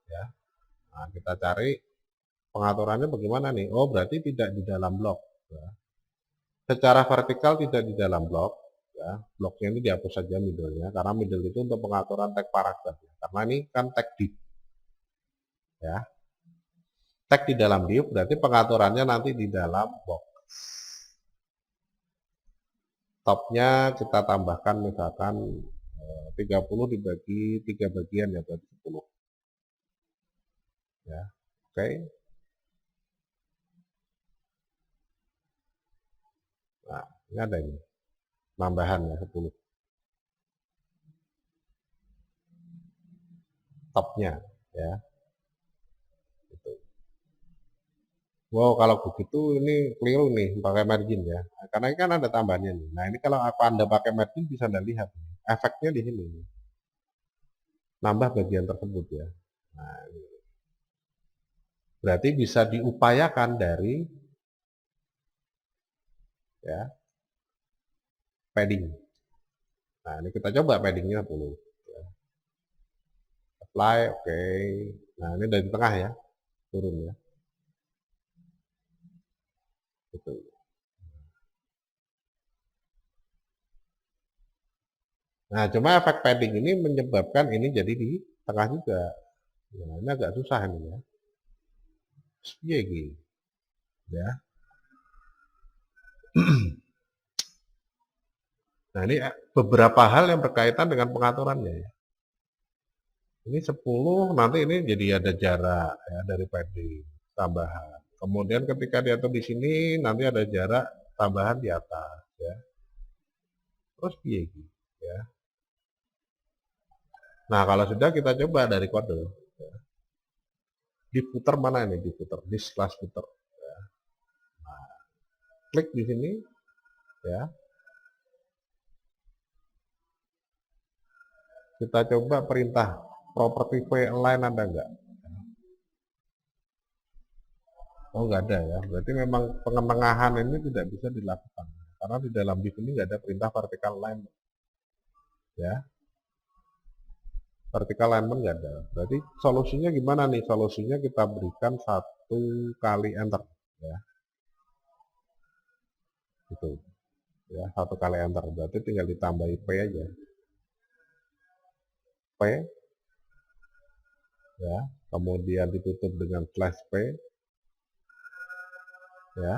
A: Ya. Nah, kita cari pengaturannya bagaimana nih? Oh, berarti tidak di dalam blok. Ya. Secara vertikal tidak di dalam blok. Ya. Bloknya ini dihapus saja middle-nya, karena middle itu untuk pengaturan tag paragraf. Ya. Karena ini kan tag div. Ya. Tag di dalam div berarti pengaturannya nanti di dalam box. Topnya kita tambahkan misalkan 30 dibagi 3 bagian ya berarti 10. Ya, oke. Nah, ini ada ini. Tambahan ya 10. Topnya ya. Gitu. Wow, kalau begitu ini keliru nih pakai margin ya. Nah, karena ini kan ada tambahannya nih. Nah, ini kalau Anda pakai margin bisa Anda lihat. Efeknya di sini. Nambah bagian tersebut ya. Nah, ini. Berarti bisa diupayakan dari ya padding. Nah, ini kita coba paddingnya 10. Apply, oke. Nah, ini dari tengah ya, turun ya. Gitu. Nah, cuma efek padding ini menyebabkan ini jadi di tengah juga. Nah, ini agak susah ini ya. Iya gitu. Ya. Nah, ini beberapa hal yang berkaitan dengan pengaturannya ya. Ini 10, nanti ini jadi ada jarak ya dari padding tambahan. Kemudian ketika diatur di sini nanti ada jarak tambahan di atas ya. Terus piye gitu ya. Nah, kalau sudah kita coba dari kode. Ya. Diputer mana ini diputer? Di kelas puter. Ya. Nah, klik di sini ya. Kita coba perintah property align ada enggak? Oh, enggak ada ya. Berarti memang pengentengahan ini tidak bisa dilakukan. Karena di dalam div ini enggak ada perintah vertical line. Ya. Vertical alignment enggak ada. Berarti solusinya gimana nih? Solusinya kita berikan 1 kali enter ya. Itu. Ya, 1 kali enter. Berarti tinggal ditambahi P aja. P ya, kemudian ditutup dengan slash P ya.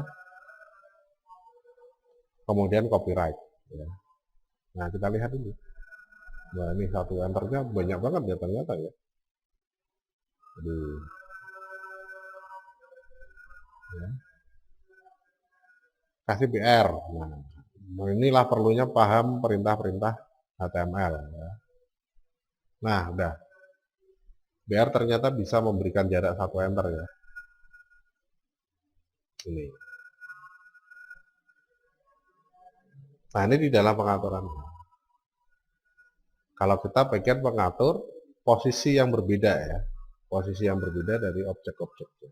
A: Kemudian copyright ya. Nah, kita lihat dulu. Nah, ini 1 enternya banyak banget ya ternyata ya. Jadi ya. Kasih BR. Nah, inilah perlunya paham perintah-perintah HTML ya. Nah, udah. BR ternyata bisa memberikan jarak 1 enter ya. Ini. Nah, ini di dalam pengaturan. Kalau kita bagian mengatur posisi yang berbeda ya. Posisi yang berbeda dari objek-objeknya.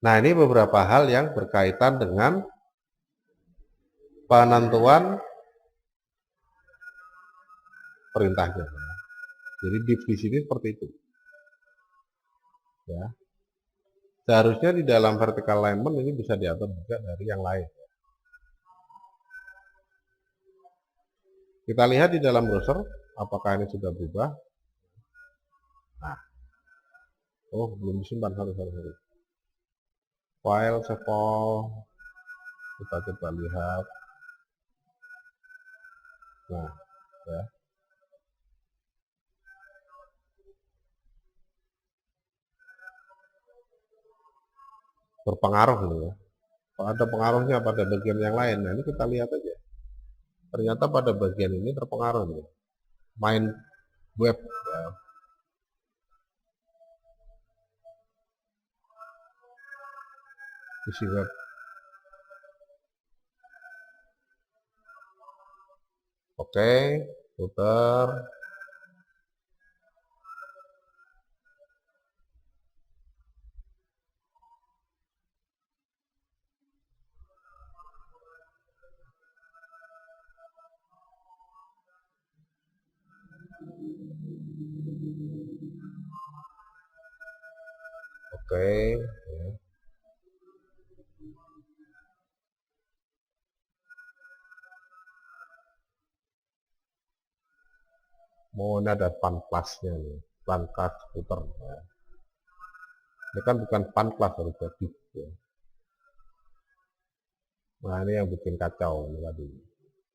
A: Nah, ini beberapa hal yang berkaitan dengan penentuan perintahnya. Jadi div di sini seperti itu. Ya. Seharusnya di dalam vertical alignment ini bisa diatur juga dari yang lain. Kita lihat di dalam browser apakah ini sudah berubah. Nah, oh belum disimpan, sorry. File, save all, kita coba lihat. Nah, ya. Berpengaruh ini ya. Ada pengaruhnya pada bagian yang lain. Nah, ini kita lihat aja. Ternyata pada bagian ini terpengaruh nih. Main web ya. Isi web. Oke, putar. Oke, ya. Mau ada fun class-nya nih, fun class putar. Ya. Ini kan bukan fun class harus jadi. Ya. Nah, ini yang bikin kacau ini tadi.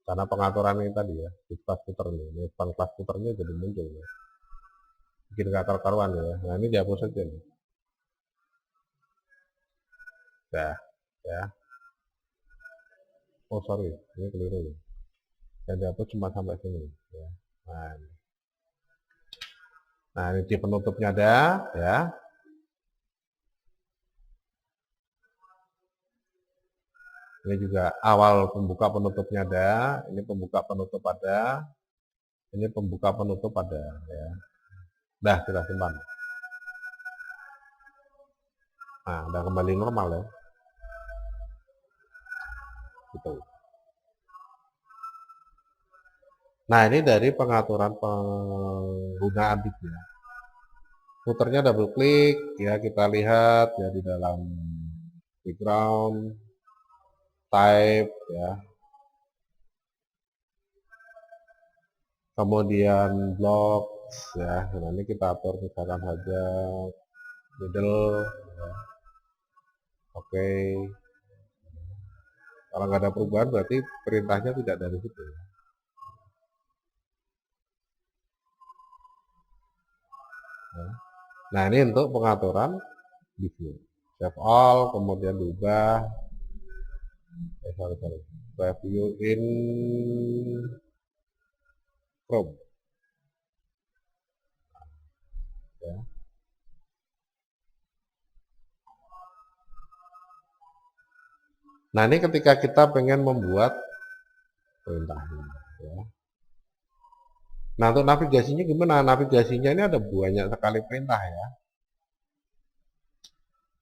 A: Karena pengaturan ini tadi ya, di class putar ini fun class putarnya jadi muncul. Ya. Bikin kacau karuan ya. Nah, ini dihapus saja nih. Ya. Oh sorry, ini keliru. Yang dihapus cuma sampai sini. Ya. Nah, ini di penutupnya ada, ya. Ini juga awal pembuka penutupnya ada, ini pembuka penutup ada, ini pembuka penutup ada, ya. Dah kita simpan. Nah, udah kembali normal ya. gitu. Nah, ini dari pengaturan penggunaan bitnya. Puternya double klik, ya kita lihat ya di dalam background, type, ya. Kemudian blocks, ya. Nah, ini kita atur misalkan saja middle, ya. Oke. Kalau nggak ada perubahan berarti perintahnya tidak dari situ. Nah, ini untuk pengaturan view. Save all, kemudian diubah. Preview in Chrome. Ya. Nah, ini ketika kita pengen membuat perintahnya. Ya. Nah, untuk navigasinya gimana? Navigasinya ini ada banyak sekali perintah ya.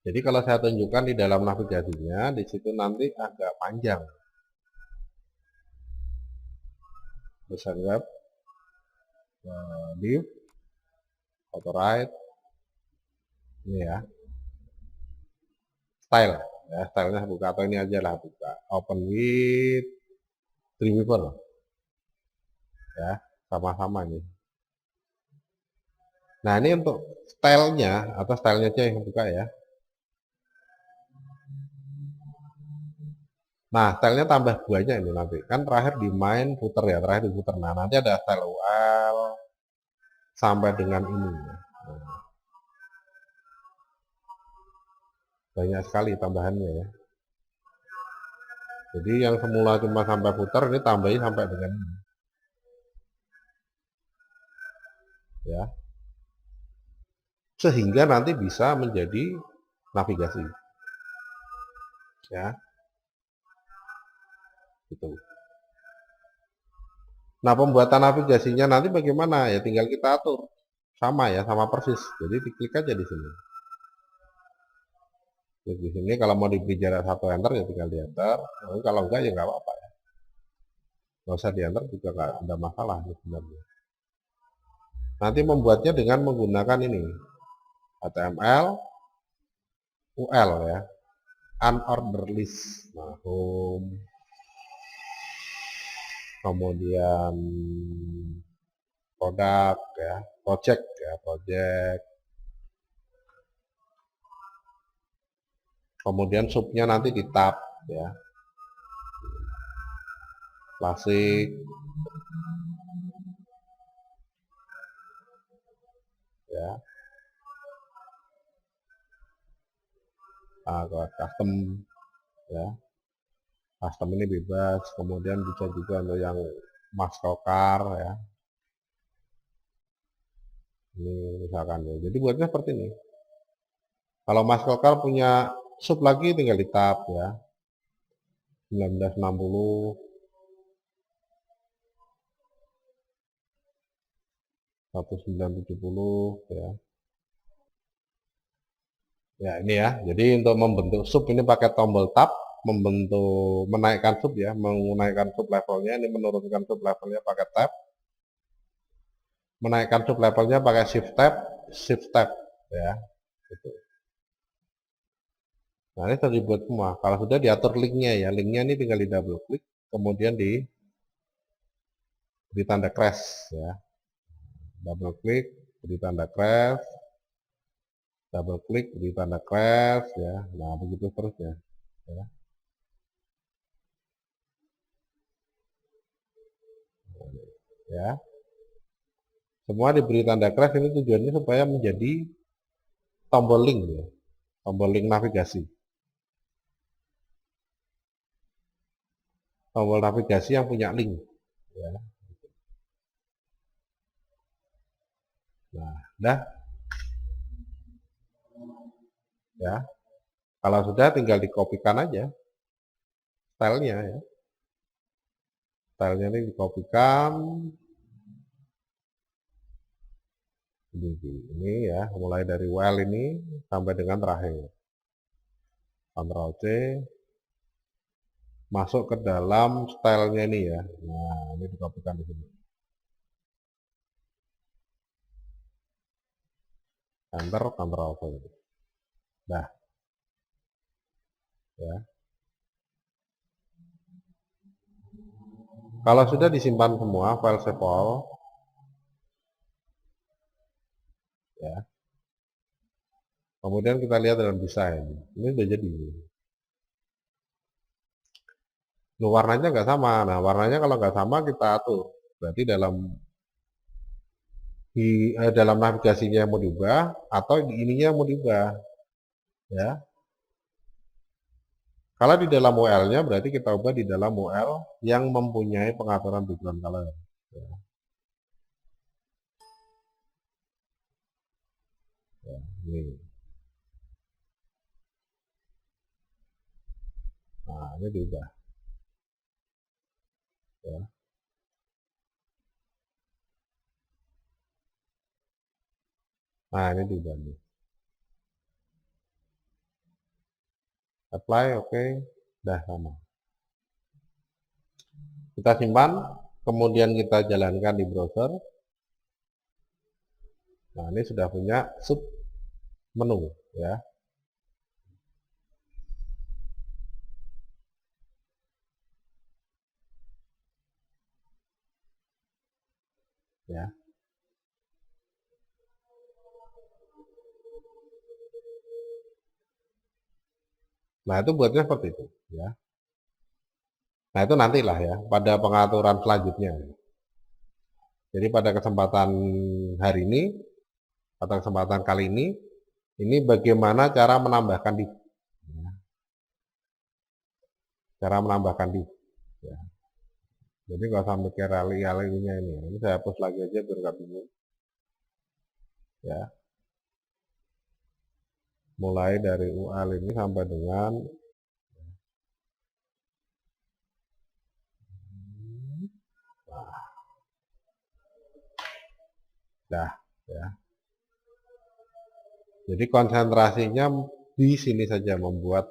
A: Jadi kalau saya tunjukkan di dalam navigasinya, di situ nanti agak panjang. Besar web, div, auto-write, ini ya, style, ya stylenya buka atau ini aja lah buka. Open with Dreamweaver, ya sama-sama ini. Nah ini untuk stylenya atau stylenya aja yang buka ya. Nah, stylenya tambah banyak ini nanti. Kan terakhir di main footer ya, terakhir di footer. Nah, nanti ada style UL sampai dengan ini. Nah, banyak sekali tambahannya ya. Jadi yang semula cuma sampai footer ini tambahin sampai dengan ini. Ya. Sehingga nanti bisa menjadi navigasi. Ya. Gitu. Nah, pembuatan navigasinya nanti bagaimana? Ya tinggal kita atur. Sama ya, sama persis. Jadi diklik aja di sini. Klik di sini kalau mau diberi jarak 1 enter ya tinggal di enter. Nah, kalau enggak ya enggak apa-apa ya. Nggak usah di enter juga enggak ada masalah sebenarnya. Nanti membuatnya dengan menggunakan ini. HTML, UL ya. Unordered list. Nah, home. Kemudian produk ya, project ya, project. Kemudian subnya nanti di tab ya. Klasik ya. Custom ya. Custom ini bebas, kemudian bisa juga untuk yang maskokar ya. Ini misalkan ya. Jadi buatnya seperti ini. Kalau maskokar punya sub lagi tinggal di tab ya. 1960 1970 ya. Ya ini ya. Jadi untuk membentuk sub ini pakai tombol tab, menaikkan sub ya, menaikkan sub levelnya, ini menurunkan sub levelnya pakai tab. Menaikkan sub levelnya pakai shift tab ya. Gitu. Nah ini sudah dibuat semua. Kalau sudah diatur linknya ya, linknya ini tinggal di double klik, kemudian di tanda crash ya. Double klik, beri tanda crash, double klik, beri tanda crash ya. Nah begitu terusnya ya. Ya. Semua diberi tanda crash ini tujuannya supaya menjadi tombol link ya. Tombol link navigasi. Tombol navigasi yang punya link ya. Nah, dah ya. Kalau sudah tinggal dikopikan aja stylenya ya. Stylenya ini dikopikan. Ini ya, mulai dari while ini sampai dengan terakhir. Ctrl C. masuk ke dalam stylenya ini ya. Nah, ini dikopikan di sini. Enter, Ctrl V. Nah, ya. Kalau sudah disimpan semua file save all, ya. Kemudian kita lihat dalam desain. Ini sudah jadi. Ini warnanya nggak sama. Nah, warnanya kalau nggak sama kita atur. Berarti dalam navigasinya yang mau diubah atau ininya yang mau diubah. Ya. Kalau di dalam UL-nya berarti kita ubah di dalam UL yang mempunyai pengaturan background color. Ya. Ya, ini. Nah, ini diubah. Ya. Nah, ini diubah nih. Apply, oke. Dah sama. Kita simpan, kemudian kita jalankan di browser. Nah, ini sudah punya sub menu ya. Ya. Nah, itu buatnya seperti itu ya. Nah, itu nantilah ya pada pengaturan selanjutnya. Jadi pada kesempatan hari ini atau kesempatan kali ini bagaimana cara menambahkan div. Ya. Cara menambahkan div. Ya. Jadi nggak usah mikir rally-nya ini. Ini saya hapus lagi aja biar nggak bingung. Ya. Mulai dari UL ini sampai dengan dah ya. Jadi konsentrasinya di sini saja membuat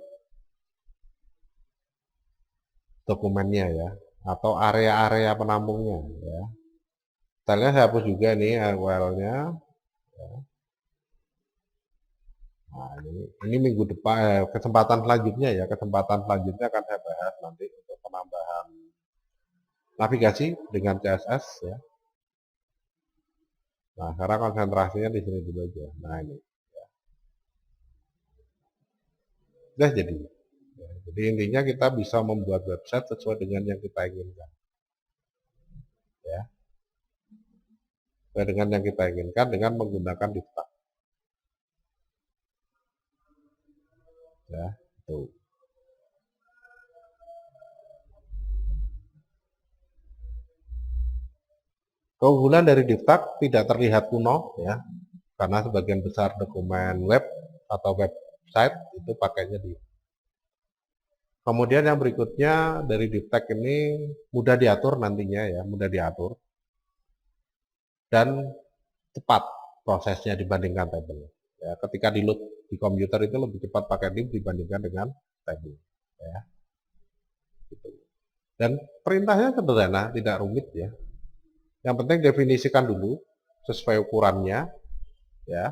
A: dokumennya ya, atau area-area penampungnya ya. Stylenya saya hapus juga nih URL-nya. Ya. Nah, ini minggu depan kesempatan selanjutnya ya, kesempatan selanjutnya akan saya bahas nanti untuk penambahan navigasi dengan CSS ya. Nah, sekarang konsentrasinya di sini dulu aja. Nah, ini. Ya. Udah jadi. Ya, jadi intinya kita bisa membuat website sesuai dengan yang kita inginkan. Ya. Sesuai dengan yang kita inginkan dengan menggunakan div tag. Ya, tuh. Keunggulan dari div tag tidak terlihat kuno ya, karena sebagian besar dokumen web atau website itu pakainya div. Kemudian yang berikutnya dari div tag ini mudah diatur nantinya ya, mudah diatur dan cepat prosesnya dibandingkan tabel. Ya, ketika di load di komputer itu lebih cepat pakai div dibandingkan dengan tabel. Ya. Gitu. Dan perintahnya sederhana, tidak rumit ya. Yang penting definisikan dulu sesuai ukurannya, ya.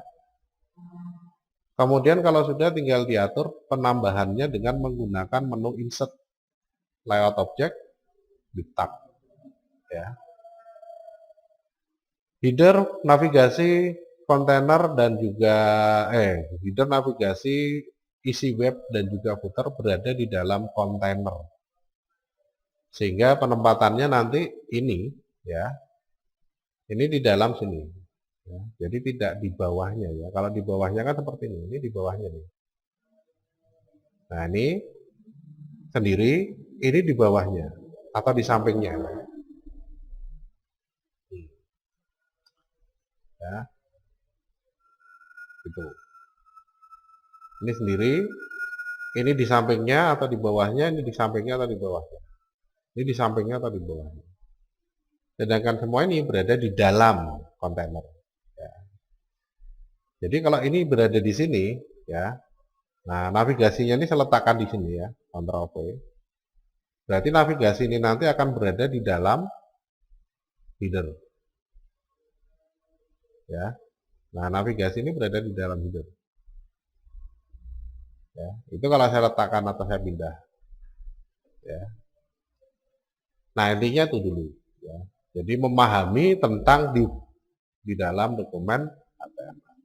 A: Kemudian kalau sudah tinggal diatur penambahannya dengan menggunakan menu insert layout object di tab, ya. Header navigasi kontainer dan juga header navigasi isi web dan juga footer berada di dalam kontainer. Sehingga penempatannya nanti ini ya. Ini di dalam sini. Ya, jadi tidak di bawahnya ya. Kalau di bawahnya kan seperti ini di bawahnya nih. Nah ini sendiri, ini di bawahnya atau di sampingnya. Ya, gitu. Ini sendiri, ini di sampingnya atau di bawahnya, ini di sampingnya atau di bawahnya. Ini di sampingnya atau di bawahnya. Sedangkan semua ini berada di dalam kontainer. Ya. Jadi kalau ini berada di sini, ya, nah navigasinya ini saya letakkan di sini ya, Ctrl V. Berarti navigasi ini nanti akan berada di dalam header. Ya. Nah, navigasi ini berada di dalam header. Ya, itu kalau saya letakkan atau saya pindah. Ya. Nah, intinya itu dulu. Ya. Jadi memahami tentang di dalam dokumen HTML.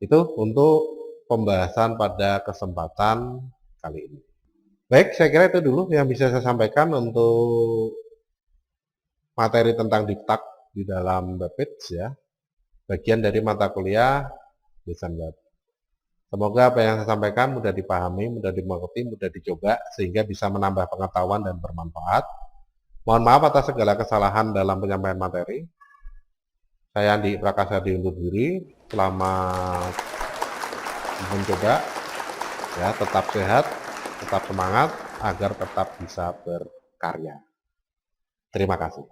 A: Itu untuk pembahasan pada kesempatan kali ini. Baik, saya kira itu dulu yang bisa saya sampaikan untuk materi tentang diktat di dalam webpage ya. Bagian dari mata kuliah desain web. Semoga apa yang saya sampaikan mudah dipahami, mudah dimengerti, mudah dicoba sehingga bisa menambah pengetahuan dan bermanfaat. Mohon maaf atas segala kesalahan dalam penyampaian materi. Saya Andi Prakasa undur diri. Selamat mencoba. Ya, tetap sehat, tetap semangat agar tetap bisa berkarya. Terima kasih.